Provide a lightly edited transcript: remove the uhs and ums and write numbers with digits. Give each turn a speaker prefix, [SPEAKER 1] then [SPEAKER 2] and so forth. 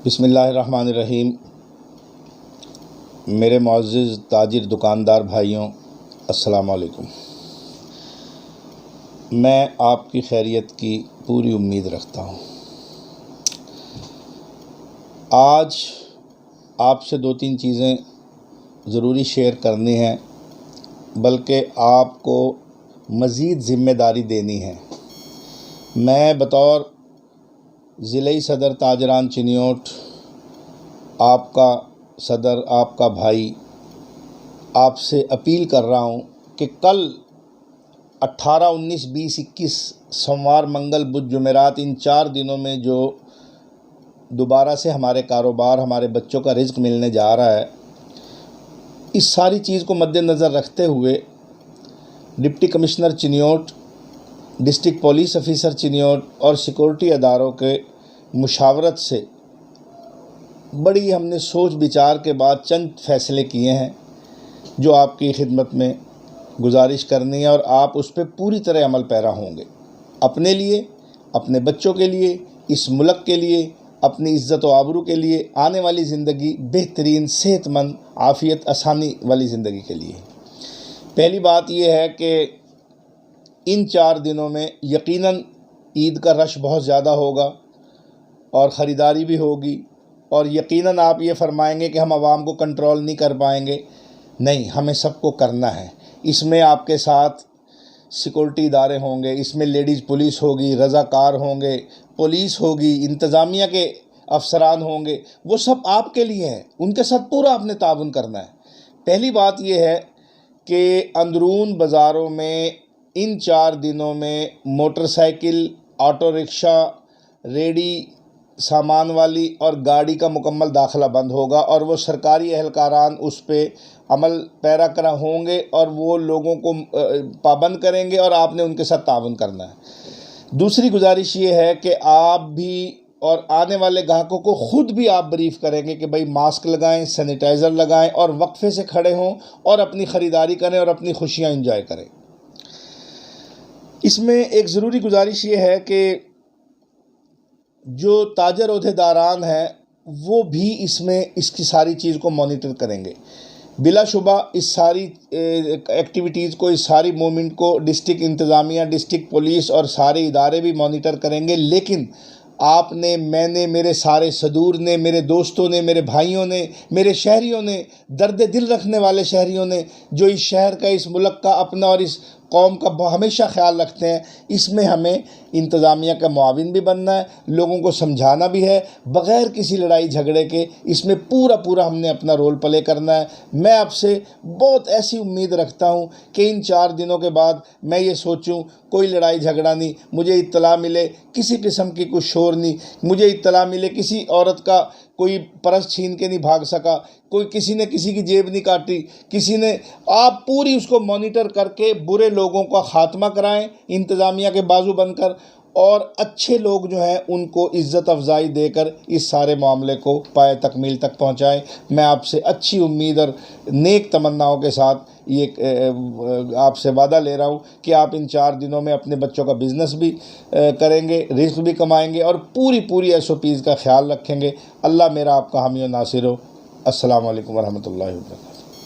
[SPEAKER 1] بسم اللہ الرحمن الرحیم۔ میرے معزز تاجر دکاندار بھائیوں، السلام علیکم۔ میں آپ کی خیریت کی پوری امید رکھتا ہوں۔ آج آپ سے 2-3 چیزیں ضروری شیئر کرنی ہیں، بلکہ آپ کو مزید ذمہ داری دینی ہے۔ میں بطور ضلعی صدر تاجران چنیوٹ، آپ کا صدر، آپ کا بھائی، آپ سے اپیل کر رہا ہوں کہ کل 18، 19، 20، 21 سوموار، منگل، بدھ، جمعرات، ان 4 دنوں میں جو دوبارہ سے ہمارے کاروبار، ہمارے بچوں کا رزق ملنے جا رہا ہے، اس ساری چیز کو مد نظر رکھتے ہوئے deputy commissioner Chiniot, district police officer Chiniot اور سیکورٹی اداروں کے مشاورت سے بڑی ہم نے سوچ بچار کے بعد چند فیصلے کیے ہیں جو آپ کی خدمت میں گزارش کرنی ہے، اور آپ اس پہ پوری طرح عمل پیرا ہوں گے، اپنے لیے، اپنے بچوں کے لیے، اس ملک کے لیے، اپنی عزت و آبرو کے لیے، آنے والی زندگی بہترین، صحت مند، عافیت، آسانی والی زندگی کے لیے۔ پہلی بات یہ ہے کہ ان 4 دنوں میں یقیناً عید کا رش بہت زیادہ ہوگا اور خریداری بھی ہوگی، اور یقیناً آپ یہ فرمائیں گے کہ ہم عوام کو کنٹرول نہیں کر پائیں گے۔ نہیں، ہمیں سب کو کرنا ہے۔ اس میں آپ کے ساتھ سیکورٹی ادارے ہوں گے، اس میں لیڈیز پولیس ہوگی، رضاکار ہوں گے، پولیس ہوگی، انتظامیہ کے افسران ہوں گے، وہ سب آپ کے لیے ہیں، ان کے ساتھ پورا آپ نے تعاون کرنا ہے۔ پہلی بات یہ ہے کہ اندرون بازاروں میں ان 4 دنوں میں موٹر سائیکل، آٹو رکشہ، ریڈی، سامان والی اور گاڑی کا مکمل داخلہ بند ہوگا، اور وہ سرکاری اہلکاران اس پہ عمل پیرا کرا ہوں گے اور وہ لوگوں کو پابند کریں گے، اور آپ نے ان کے ساتھ تعاون کرنا ہے۔ دوسری گزارش یہ ہے کہ آپ بھی اور آنے والے گاہکوں کو خود بھی آپ بریف کریں گے کہ بھائی ماسک لگائیں، سینیٹائزر لگائیں اور وقفے سے کھڑے ہوں اور اپنی خریداری کریں اور اپنی خوشیاں انجوائے کریں۔ اس میں ایک ضروری گزارش یہ ہے کہ جو تاجر عہدیداران ہیں وہ بھی اس کی ساری چیز کو مانیٹر کریں گے۔ بلا شبہ اس ساری ایکٹیویٹیز کو، اس ساری موومنٹ کو ڈسٹرکٹ انتظامیہ، ڈسٹرکٹ پولیس اور سارے ادارے بھی مانیٹر کریں گے، لیکن آپ نے، میں نے، میرے سارے صدور نے، میرے دوستوں نے، میرے بھائیوں نے، میرے شہریوں نے، درد دل رکھنے والے شہریوں نے، جو اس شہر کا، اس ملک کا، اپنا اور اس قوم کا ہمیشہ خیال رکھتے ہیں، اس میں ہمیں انتظامیہ کا معاون بھی بننا ہے، لوگوں کو سمجھانا بھی ہے، بغیر کسی لڑائی جھگڑے کے اس میں پورا ہم نے اپنا رول پلے کرنا ہے۔ میں آپ سے بہت ایسی امید رکھتا ہوں کہ ان 4 دنوں کے بعد میں یہ سوچوں کوئی لڑائی جھگڑا نہیں، مجھے اطلاع ملے کسی قسم کی کوئی شور نہیں، مجھے اطلاع ملے کسی عورت کا کوئی پرس چھین کے نہیں بھاگ سکا، کسی نے کسی کی جیب نہیں کاٹی، کسی نے، آپ پوری اس کو مانیٹر کر کے برے لوگوں کا خاتمہ کرائیں انتظامیہ کے بازو بن کر، اور اچھے لوگ جو ہیں ان کو عزت افزائی دے کر اس سارے معاملے کو پائے تکمیل تک پہنچائیں۔ میں آپ سے اچھی امید اور نیک تمناؤں کے ساتھ یہ آپ سے وعدہ لے رہا ہوں کہ آپ ان 4 دنوں میں اپنے بچوں کا بزنس بھی کریں گے، رزق بھی کمائیں گے اور پوری SOPs کا خیال رکھیں گے۔ اللہ میرا آپ کا حامی و ناصر ہو۔ السلام علیکم ورحمۃ اللہ وبرکاتہ۔